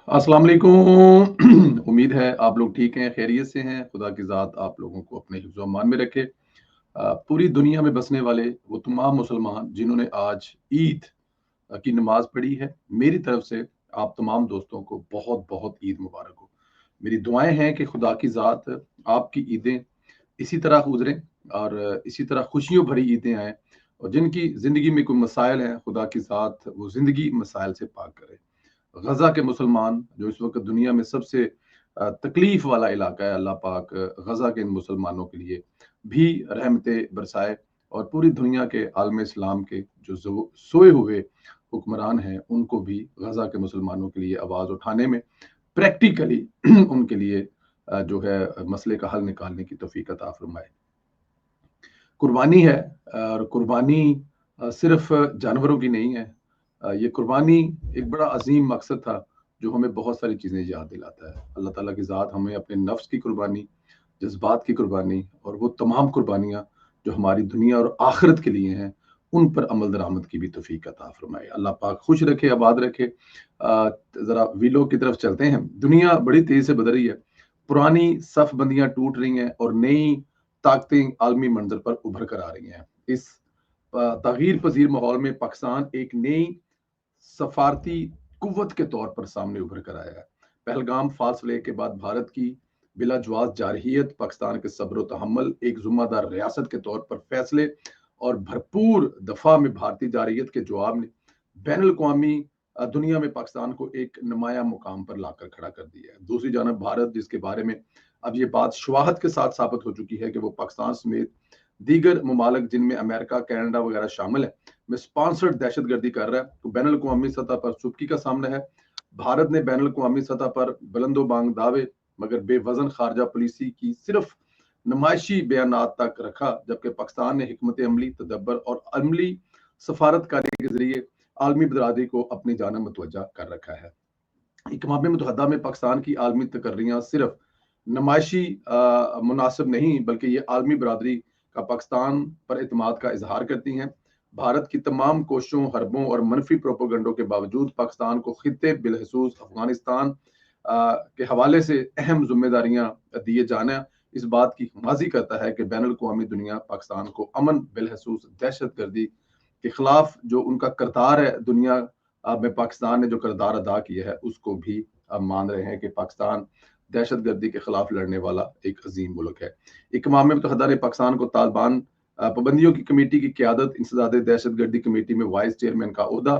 अस्सलाम वालेकुम। उम्मीद है आप लोग ठीक हैं, खैरियत से हैं। खुदा की ज़ात आप लोगों को अपने हिफ्ज़ व अमान में रखे। पूरी दुनिया में बसने वाले वो तमाम मुसलमान जिन्होंने आज ईद की नमाज़ पढ़ी है, मेरी तरफ से आप तमाम दोस्तों को बहुत-बहुत ईद मुबारक हो। मेरी दुआएँ हैं कि खुदा की ज़ात आपकी ईदें इसी तरह गुज़रें और इसी तरह खुशियों भरी ईदें आएँ और जिनकी ज़िंदगी में कोई मसाइल हैं, खुदा की ज़ात वो ज़िंदगी मसाइल से पाक करे। गज़ा के मुसलमान जो इस वक़्त दुनिया में सबसे तकलीफ़ वाला इलाका है, अल्लाह पाक गज़ा के इन मुसलमानों के लिए भी रहमतें बरसाए और पूरी दुनिया के आलम इस्लाम के जो सोए हुए हुक्मरान हैं, उनको भी गज़ा के मुसलमानों के लिए आवाज़ उठाने में प्रैक्टिकली उनके लिए जो है मसले का हल निकालने की तौफ़ीक अता फ़रमाए। कुर्बानी है और कुर्बानी सिर्फ़ जानवरों की नहीं है। ये कुर्बानी एक बड़ा अज़ीम मकसद था, जो हमें बहुत सारी चीज़ें याद दिलाता है। अल्लाह ताला की ज़ात हमें अपने नफ्स की कुर्बानी, जज़्बात की कुर्बानी और वो तमाम कुर्बानियाँ जो हमारी दुनिया और आखिरत के लिए हैं, उन पर अमल दरामद की भी तौफ़ीक अता फ़रमाए। अल्लाह पाक खुश रखे, आबाद रखे। ज़रा वीलो की तरफ चलते हैं। दुनिया बड़ी तेज़ी से बदल रही है। पुरानी सफ़बंदियाँ टूट रही हैं और नई ताकतें आलमी मंज़र पर उभर कर आ रही हैं। इस तग़यीर पज़ीर माहौल में पाकिस्तान एक नई सफ़ारती कुव्वत के तौर पर सामने उभर कर आया है। पहलगाम फासले के बाद भारत की बिलाजवाज़ जारहियत, पाकिस्तान के सब्र व तहम्मुल, एक ज़िम्मेदार रियासत के तौर पर फैसले और भरपूर दफ़ा में भारतीय जारहियत के जवाब ने बैनुल-अक़वामी दुनिया में पाकिस्तान को एक नुमायाँ मुकाम पर लाकर खड़ा कर दिया है। दूसरी जानब भारत, जिसके बारे में अब ये बात शुवाहत के साथ साबित हो चुकी है कि वो पाकिस्तान समेत दीगर ममालिक जिनमें अमेरिका, कनाडा वगैरह शामिल है, में स्पॉन्सर्ड दहशतगर्दी कर रहा है, तो बैनुल-अक़वामी सतह पर चुप्पी का सामना है। भारत ने बैनुल-अक़वामी सतह पर बुलंदो-बांग दावे मगर बेवज़न खारजा पॉलिसी की सिर्फ नुमाइशी बयानात तक रखा, जबकि पाकिस्तान ने हिकमत अमली, तदब्बर और अमली सफारतकारी के ज़रिए आलमी बरादरी को अपनी जानब मुतवज्जा कर रखा है। अक़वाम मुत्तहिदा में पाकिस्तान की आलमी तकर्रियाँ सिर्फ नुमाइशी मुनासिब नहीं, बल्कि ये आलमी बरादरी का पाकिस्तान पर एतमाद का इजहार करती हैं। भारत की तमाम कोशिशों, हरबों और मनफी प्रोपेगेंडों के बावजूद पाकिस्तान को खित्ते बिलखसूस अफगानिस्तान के हवाले से अहम जिम्मेदारियां दिए जाना इस बात की माजी करता है कि बैनुल-अक़वामी दुनिया पाकिस्तान को अमन बिलखसूस दहशतगर्दी के खिलाफ जो उनका करतार है, दुनिया में पाकिस्तान ने जो करदार अदा किया है, उसको भी अब मान रहे हैं कि पाकिस्तान दहशतगर्दी के खिलाफ लड़ने वाला एक अजीम मुल्क है। अक़वाम मुत्तहिदा ने पाकिस्तान को तालिबान पाबंदियों की कमेटी की क़यादत, इंसदाद दहशतगर्दी कमेटी में वाइस चेयरमैन का ओहदा,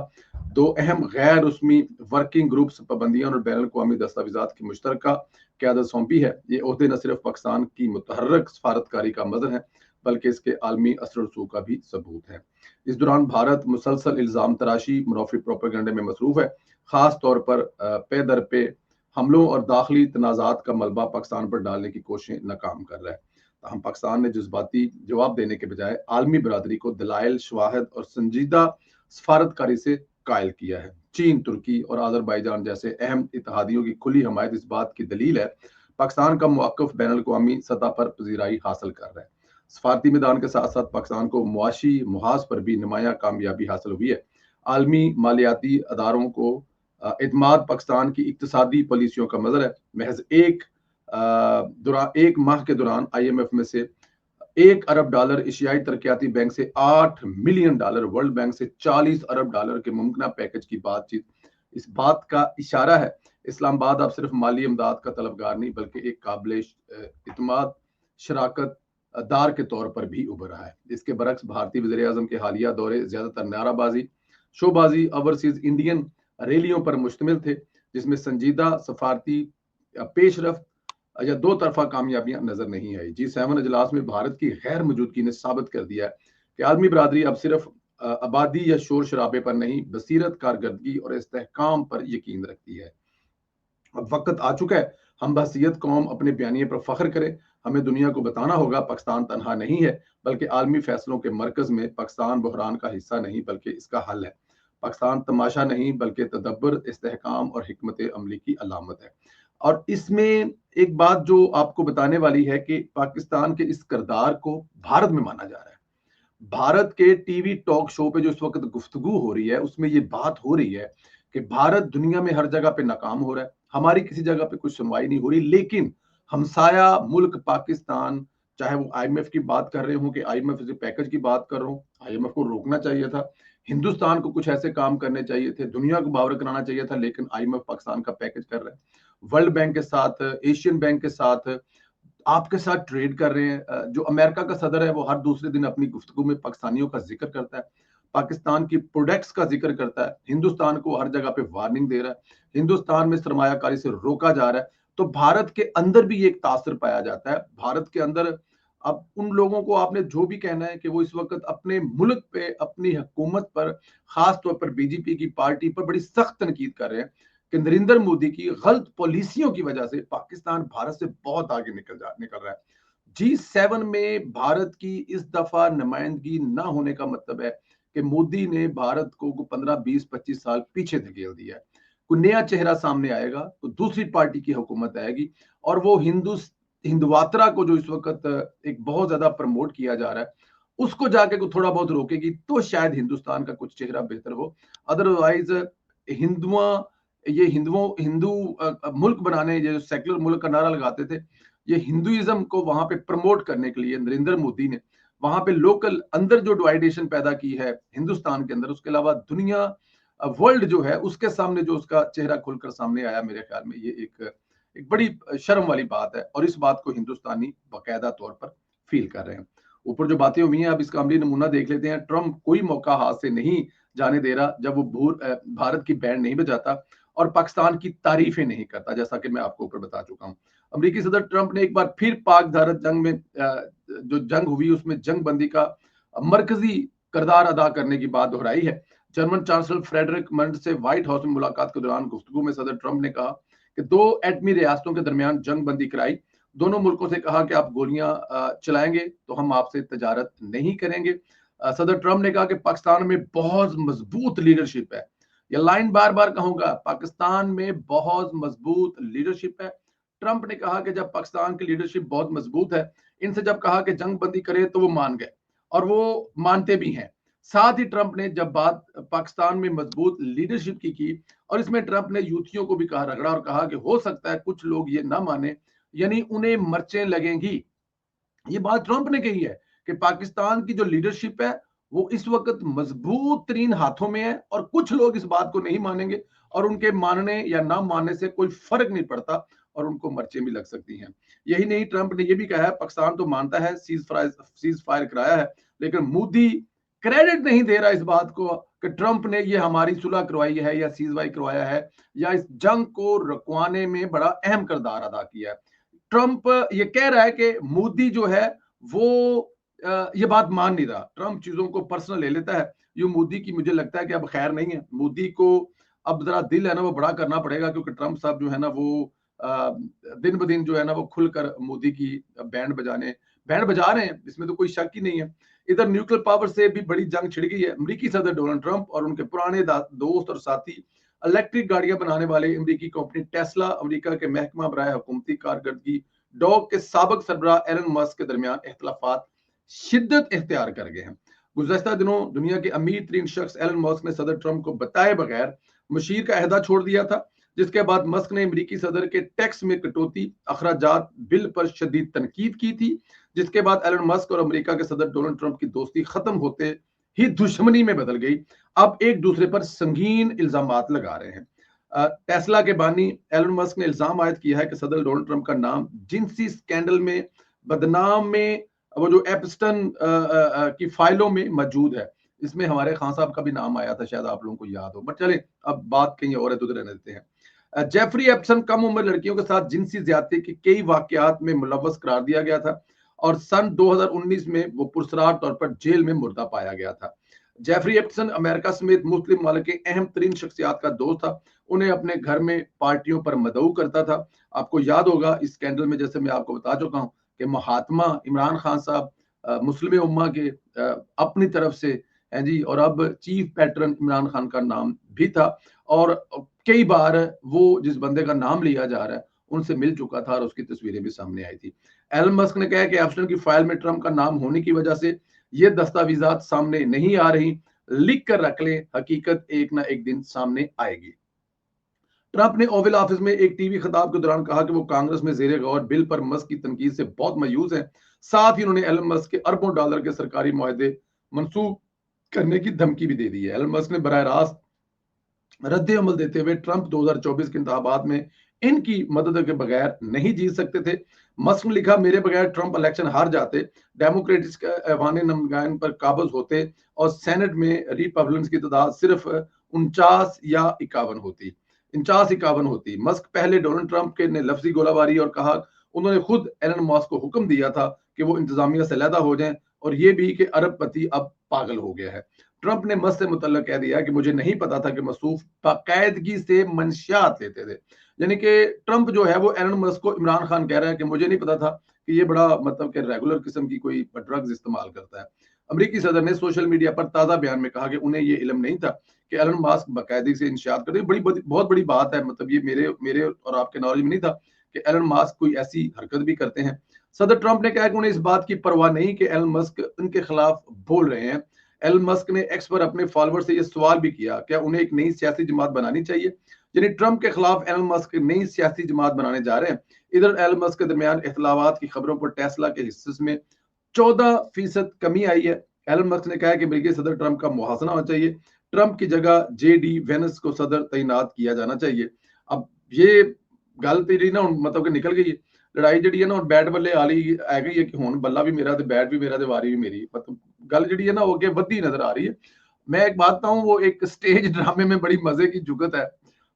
दो अहम गैर रस्मी वर्किंग ग्रुप्स पाबंदियां और बैनुल-अक़वामी दस्तावेज़ात की मुश्तरका क़यादत सौंपी है। ये ओहदे न सिर्फ पाकिस्तान की मुतहर्रिक सफारतकारी का मज़हर है, बल्कि इसके आलमी असर रसूख का भी सबूत है। इस दौरान भारत मुसलसल इल्ज़ाम तराशी, मुनाफिक प्रोपेगेंडे में मसरूफ़ है, ख़ास तौर पर पे दर पे हमलों और दाखिली तनाज़ात का मलबा पाकिस्तान पर डालने की कोशिशें नाकाम कर रहा है। हम पाकिस्तान ने जज्बाती जवाब देने के बजाय आलमी बरादरी को दलाइल, शवाहिद और संजीदा सफारतकारी से कायल किया है। चीन, तुर्की और अज़रबैजान जैसे अहम इत्तेहादियों की खुली हमायत इस बात की दलील है, पाकिस्तान का मौक़िफ़ बैनुल-अक़वामी सतह पर पज़ीराई हासिल कर रहा है। सफारती मैदान के साथ साथ पाकिस्तान को मुआशी मुहाज़ पर भी नुमायाँ कामयाबी हासिल हुई है। आलमी मालियाती अदारों को एतमाद पाकिस्तान की इक़्तिसादी पॉलिसियों का मज़हर है। महज़ एक माह के दौरान IMF में से $1 अरब, एशियाई तरक्याती बैंक से $8 मिलियन, वर्ल्ड बैंक से $40 अरब के मुमकिन पैकेज की बातचीत इस बात का इशारा है इस्लामाबाद अब सिर्फ माली इमदाद का तलबगार नहीं, बल्कि एक काबिल इत्मीनान शराकत दार के तौर पर भी उभर रहा है। इसके बरक्स भारतीय वज़ीर-ए-आज़म के हालिया दौरे ज़्यादातर नाराबाजी, शोबाजी, ओवरसीज इंडियन रैलियों पर मुश्तमिल थे, जिसमें संजीदा सफारती पेशरफ्त या दो तरफा कामयाबियां नजर नहीं आई। G7 अजलास में भारत की गैर मौजूदगी ने साबित कर दिया है कि आलमी बरादरी अब सिर्फ आबादी या शोर शराबे पर नहीं, बसीरत, कारकर्दगी और इस्तेहकाम पर यकीन रखती है। अब वक्त आ चुका है हम बहसीयत कौम अपने बयानिए पर फख्र करें। हमें दुनिया को बताना होगा पाकिस्तान तनहा नहीं है, बल्कि आलमी फैसलों के मरकज में। पाकिस्तान बहरान का हिस्सा नहीं, बल्कि इसका हल है। पाकिस्तान तमाशा नहीं, बल्कि तदब्बर, इस्तेहकाम और हिकमत अमली की अलामत है। और इसमें एक बात जो आपको बताने वाली है कि पाकिस्तान के इस किरदार को भारत में माना जा रहा है। भारत के टीवी टॉक शो पे जो इस वक्त गुफ्तगू हो रही है, उसमें ये बात हो रही है कि भारत दुनिया में हर जगह पे नाकाम हो रहा है, हमारी किसी जगह पे कुछ सुनवाई नहीं हो रही, लेकिन हमसाया मुल्क पाकिस्तान, चाहे वो आईएमएफ की बात कर रहे हो कि आईएमएफ से पैकेज की बात कर रहा हूँ, आईएमएफ को रोकना चाहिए था, हिंदुस्तान को कुछ ऐसे काम करने चाहिए थे, दुनिया को बावर कराना चाहिए था, लेकिन आईएमएफ पाकिस्तान का पैकेज कर रहा है, वर्ल्ड बैंक के साथ, एशियन बैंक के साथ, आपके साथ ट्रेड कर रहे हैं। जो अमेरिका का सदर है वो हर दूसरे दिन अपनी गुफ्तगू में पाकिस्तानियों का जिक्र करता है, पाकिस्तान की प्रोडक्ट्स का जिक्र करता है, हिंदुस्तान को हर जगह पे वार्निंग दे रहा है, हिंदुस्तान में सरमायाकारी से रोका जा रहा है। तो भारत के अंदर भी एक तासर पाया जाता है, भारत के अंदर अब उन लोगों को आपने जो भी कहना है कि वो इस वक्त अपने मुल्क पे, अपनी हुकूमत पर, खास तौर पर बीजेपी की पार्टी पर बड़ी सख्त तनकीद कर रहे हैं कि नरेंद्र मोदी की गलत पॉलिसियों की वजह से पाकिस्तान भारत से बहुत आगे निकल रहा है। G7 में भारत की इस दफा नुमाइंदगी ना होने का मतलब है कि मोदी ने भारत को 15, 20, 25 साल पीछे धकेल दिया है। कोई नया चेहरा सामने आएगा तो दूसरी पार्टी की हुकूमत आएगी, और वो हिंदुवात्रा को जो इस वक्त एक बहुत ज्यादा प्रमोट किया जा रहा है, उसको जाके को थोड़ा बहुत रोकेगी तो शायद हिंदुस्तान का कुछ चेहरा बेहतर हो। अदरवाइज हिंदुआ ये हिंदू मुल्क बनाने, जो सेक्युलर मुल्क का नारा लगाते थे, ये हिंदुइज्म को वहां पे प्रमोट करने के लिए नरेंद्र मोदी ने वहां पे लोकल अंदर जो डिवाइडेशन पैदा की है हिंदुस्तान के अंदर, उसके अलावा दुनिया वर्ल्ड जो है उसके सामने जो उसका चेहरा खुलकर सामने आया, मेरे ख्याल में ये एक बड़ी शर्म वाली बात है, और इस बात को हिंदुस्तानी बाकायदा तौर पर फील कर रहे हैं। ऊपर जो बातें हुई हैं, अब इसका अमली नमूना देख लेते हैं। ट्रंप कोई मौका हाथ से नहीं जाने दे रहा जब वो भारत की बैंड नहीं बजाता और पाकिस्तान की तारीफें नहीं करता, जैसा कि मैं आपको ऊपर बता चुका हूं। अमेरिकी सदर ट्रंप ने एक बार फिर पाक भारत जंग में जो जंग हुई उसमें जंग बंदी का मरकजी किरदार अदा करने की बात दोहराई है। जर्मन चांसलर फ्रेडरिक मर्ज से व्हाइट हाउस में मुलाकात के दौरान गुफ्तगू में सदर ट्रंप ने कहा कि 2 एटमी रियासतों के दरमियान जंग बंदी कराई, दोनों मुल्कों से कहा कि आप गोलियां चलाएंगे तो हम आपसे तजारत नहीं करेंगे। सदर ट्रंप ने कहा कि पाकिस्तान में बहुत मजबूत लीडरशिप है, ये लाइन बार बार कहूंगा, पाकिस्तान में बहुत मजबूत लीडरशिप है। ट्रंप ने कहा कि जब पाकिस्तान की लीडरशिप बहुत मजबूत है, इनसे जब कहा कि जंग बंदी करे तो वो मान गए, और वो मानते भी हैं। साथ ही ट्रंप ने जब बात पाकिस्तान में मजबूत लीडरशिप की और इसमें ट्रंप ने यूथियों को भी कहा, रगड़ा और कहा कि हो सकता है कुछ लोग ये ना माने, यानी उन्हें मर्चें लगेंगी। ये बात ट्रंप ने कही है कि पाकिस्तान की जो लीडरशिप है वो इस वक्त मजबूत तरीन हाथों में है, और कुछ लोग इस बात को नहीं मानेंगे, और उनके मानने या ना मानने से कोई फर्क नहीं पड़ता, और उनको मर्चें भी लग सकती हैं। यही नहीं, ट्रंप ने यह भी कहा है पाकिस्तान तो मानता है सीज फायर कराया है, लेकिन मोदी क्रेडिट नहीं दे रहा इस बात को कि ट्रंप ने ये हमारी सुलह करवाई है या सीज फायर करवाया है या इस जंग को रुकवाने में बड़ा अहम किरदार अदा किया है। ट्रंप ये कह रहा है कि मोदी जो है वो ये बात मान नहीं रहा, ट्रंप चीजों को पर्सनल ले लेता है। ये मोदी की मुझे लगता है कि अब खैर नहीं है, मोदी को अब जरा दिल है ना वो बड़ा करना पड़ेगा, क्योंकि ट्रंप साहब जो है ना वो दिन ब दिन जो है ना वो खुलकर मोदी की बैंड बजा रहे हैं, इसमें तो कोई शक ही नहीं है। इधर न्यूक्लियर पावर से भी बड़ी जंग छिड़ गई है। अमेरिकी सदर डोनाल्ड ट्रंप और उनके पुराने दोस्त और साथी इलेक्ट्रिक गाड़ियां बनाने वाले अमेरिकी कंपनी टेस्ला, अमेरिका के महकमा बराए हुकूमती कारकर्दगी डॉग के साबिक सरबराह एलन मस्क के दरमियान इख्तलाफात शिद्दत इख्तियार कर गए हैं। गुज़श्ता दिनों दुनिया के अमीर तरीन शख्स एलन मस्क ने सदर ट्रंप को बताए बगैर मशीर का अहदा छोड़ दिया था, जिसके बाद मस्क ने अमेरिकी सदर के टैक्स में कटौती अखराजात बिल पर शदीद तनकीद की थी, जिसके बाद एलन मस्क और अमेरिका के सदर डोनाल्ड ट्रंप की दोस्ती खत्म होते ही दुश्मनी में बदल गई। अब एक दूसरे पर संगीन इल्जामात लगा रहे हैं। टेस्ला के बानी एलन मस्क ने इल्जाम आयद किया है कि सदर डोनाल्ड ट्रंप का नाम जिनसी स्कैंडल में बदनाम में वो जो एप्स्टन की फाइलों में मौजूद है, इसमें हमारे खान साहब का भी नाम आया था, शायद आप लोगों को याद हो, बट चले अब बात कहीं और है तो रहने देते हैं। जेफरी एप्सन कम उम्र लड़कियों के साथ जिनसी ज्यादती के कई वाकयात में मुलव्वस करार दिया गया था, और सन 2019 में वो पुरसरार तौर पर जेल में मुर्दा पाया गया था। जेफरी एप्सन अमेरिका समेत मुस्लिम मालिक के अहम तरीन शख्सियात का दोस्त था, उन्हें अपने घर में पार्टियों पर मदऊ करता था। आपको याद होगा इस स्कैंडल में, जैसे मैं आपको बता चुका हूँ कि महात्मा इमरान खान साहब मुस्लिम उम्मा के अपनी तरफ से हैं जी, और अब चीफ पैटर्न इमरान खान का नाम भी था, और कई बार वो जिस बंदे का नाम लिया जा रहा है उनसे मिल चुका था और उसकी तस्वीरें भी सामने आई थी। एलन मस्क ने कहा कि एप्स्टन की फाइल में ट्रंप का नाम होने की वजह से ये दस्तावेजात सामने नहीं आ रही, लिख कर रख लें, हकीकत एक ना एक दिन सामने आएगी। ट्रंप ने ओवल ऑफिस में एक टीवी खिताब के दौरान कहा कि वो कांग्रेस में जेर गौर बिल पर मस्क की तनकीद से बहुत मायूस हैं। साथ ही उन्होंने एलन मस्क के अरबों डॉलर के सरकारी मुआहदे मंसूख करने की धमकी भी दे दी है। एलन मस्क ने बराह रास्त रद्द अमल देते हुए ट्रंप 2024 के इंतखाबात में इनकी मदद के बगैर नहीं जीत सकते थे। मस्क ने लिखा, मेरे बगैर ट्रंप इलेक्शन हार जाते, डेमोक्रेट्स ऐवान नमायन पर काबज होते और सेनेट में रिपब्लिकन की तादाद सिर्फ 49 या 51 होती। 49-51 होती। मस्क पहले डोनाल्ड ट्रंप के ने लफ्जी गोलाबारी और कहा उन्होंने खुद एलन मस्क को हुक्म दिया था कि वो इंतजामिया से अलहदा हो जाएं और ये भी कि अरबपति अब पागल हो गया है। ट्रंप ने मस्क से मुतल्लक कह दिया कि मुझे नहीं पता था कि मसूफ बाकायदगी से मंशियात लेते थे। यानी कि ट्रंप जो है वो एलन मस्क को इमरान खान कह रहा है कि मुझे नहीं पता था कि ये बड़ा मतलब कि रेगुलर किस्म की कोई ड्रग्स इस्तेमाल करता है। अमरीकी सदर ने सोशल मीडिया पर ताज़ा बयान में कहा कि उन्हें ये इल्म नहीं था कि एलन मस्क बाकायदगी से इंशात करते। बहुत बड़ी बात है, मतलब ये मेरे मेरे और आपके नॉलेज में नहीं था कि एलन मस्क कोई ऐसी हरकत भी करते हैं। सदर ट्रंप ने कहा कि उन्हें इस बात की परवाह नहीं कि एलन मस्क उनके खिलाफ बोल रहे हैं। एलन मस्क ने एक्स पर अपने फॉलोअर से यह सवाल भी किया, क्या उन्हें एक नई सियासी जमात बनानी चाहिए? यानी ट्रंप के खिलाफ एलन मस्क नई सियासी जमात बनाने जा रहे हैं। इधर एलन मस्क के दरमियान इख्तलाफात की खबरों पर टेस्ला के हिस्से में 14% कमी आई है। एलन मस्क ने कहा कि अमेरिकी सदर ट्रंप का मुहासना होना चाहिए। ट्रंप की जगह जेडी वेंस को सदर तैनात किया जाना चाहिए। अब ये गल तेरी ना मतलब कि निकल गई है। लड़ाई जी है ना बैट बल्ले आ गई है कि हुण बल्ला भी मेरा ते बैट भी मेरा ते वारी भी मेरी, मतलब गल जी है ना वो अगे बढ़ती नजर आ रही है। मैं एक बात बताऊं, वो एक स्टेज ड्रामे में बड़ी मजे की जुगत है।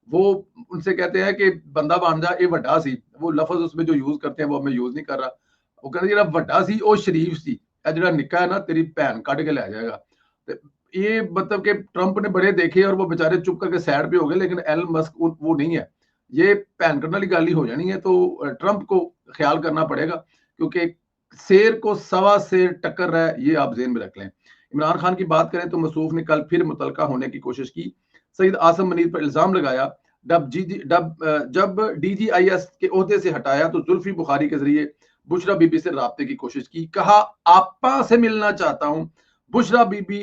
वो उनसे कहते हैं कि बंदा बन जा, ये वड्डा सी, वो लफज उसमें जो यूज करते हैं वो मैं यूज नहीं कर रहा। वो कहते ਜਿਹੜਾ ਵੱਡਾ ਸੀ ਉਹ शरीफ सी, ਜਿਹੜਾ निक्का है ना तेरी भैन ਕੱਢ के लै जाएगा। ते ये मतलब कि ट्रंप ने बड़े देखे और वो बेचारे चुप करके साइड पे हो गए, लेकिन एलन मस्क वो नहीं है। ये भैन कड्ढण वाली गल ही हो जानी है। तो ट्रंप को ख्याल करना पड़ेगा, क्योंकि शेर को सवा शेर टक्कर रहा है, ये आप जेहन में रख लें। इमरान खान की बात करें तो मसूफ ने कल फिर मुतलका होने की कोशिश की। सईद आसम मनीर पर इल्जाम लगाया, जब डीजीआईएस के ओहदे से हटाया तो जुल्फी बुखारी के जरिए बुशरा बीबी से राब्ते की कोशिश की। कहा आपा से मिलना चाहता हूं। बुशरा बीबी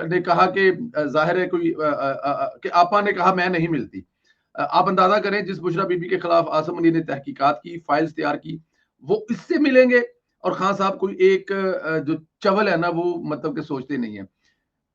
ने कहा कि जाहिर है कोई कि आपा ने कहा मैं नहीं मिलती। आप अंदाजा करें, जिस बुशरा बीबी के खिलाफ आसम मनीर ने तहकीकात की, फाइल्स तैयार की, वो इससे मिलेंगे। और खान साहब कोई एक जो चवल है ना, वो मतलब कि सोचते नहीं है।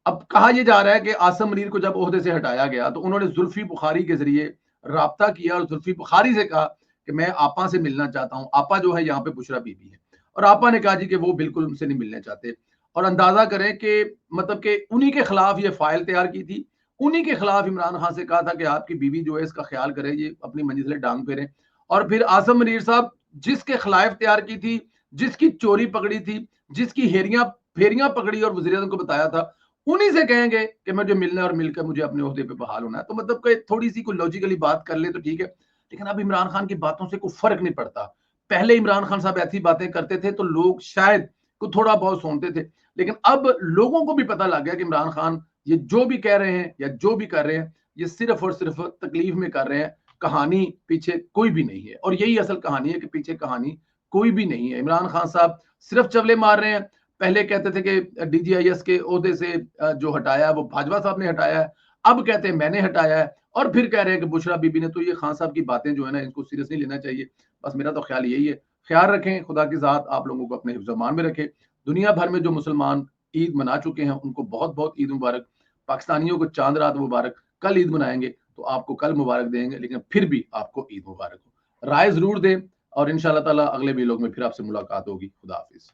अब कहा यह जा रहा है कि आसम मनीर को जब ओहदे से हटाया गया तो उन्होंने जुल्फी बुखारी के जरिए राब्ता किया और जुल्फी बुखारी से कहा कि मैं आपा से मिलना चाहता हूं। आपा जो है यहाँ पे बुशरा बीबी है, और आपा ने कहा जी कि वो बिल्कुल उनसे नहीं मिलने चाहते। और अंदाजा करें कि मतलब कि उन्हीं के खिलाफ ये फाइल तैयार की थी, उन्हीं के खिलाफ इमरान खान से कहा था कि आपकी बीवी जो है इसका ख्याल करें, ये अपनी मंजिल से डांग फेरें। और फिर आसम मनीर साहब जिसके खिलाफ तैयार की थी, जिसकी चोरी पकड़ी थी, जिसकी हेरियां फेरियां पकड़ी और वजीर को बताया था, उन्हीं से कहेंगे कि मुझे मिलना है और मिलकर मुझे अपने ओहदे पे बहाल होना है। तो मतलब कि थोड़ी सी कोई लॉजिकली बात कर ले तो ठीक है, लेकिन अब इमरान खान की बातों से कोई फर्क नहीं पड़ता। पहले इमरान खान साहब ऐसी बातें करते थे तो लोग शायद को थोड़ा बहुत सुनते थे, लेकिन अब लोगों को भी पता लग गया कि इमरान खान ये जो भी कह रहे हैं या जो भी कर रहे हैं, ये सिर्फ और सिर्फ तकलीफ में कर रहे हैं। कहानी पीछे कोई भी नहीं है, और यही असल कहानी है कि पीछे कहानी कोई भी नहीं है। इमरान खान साहब सिर्फ चवले मार रहे हैं। पहले कहते थे कि डीजीआईएस के ओहदे से जो हटाया वो भाजपा साहब ने हटाया है, अब कहते हैं मैंने हटाया है, और फिर कह रहे हैं कि बुशरा बीबी ने। तो ये खान साहब की बातें जो है ना, इनको सीरियस नहीं लेना चाहिए। बस मेरा तो ख्याल यही है। ख्याल रखें, खुदा की ज़ात आप लोगों को अपने हिफ्ज़-ओ-अमान में रखे। दुनिया भर में जो मुसलमान ईद मना चुके हैं उनको बहुत बहुत ईद मुबारक। पाकिस्तानियों को चांद रात मुबारक। कल ईद मनाएंगे तो आपको कल मुबारक देंगे, लेकिन फिर भी आपको ईद मुबारक हो। राय जरूर दें, और इंशाल्लाह ताला अगले वीलॉग में फिर आपसे मुलाकात होगी। खुदा हाफिज।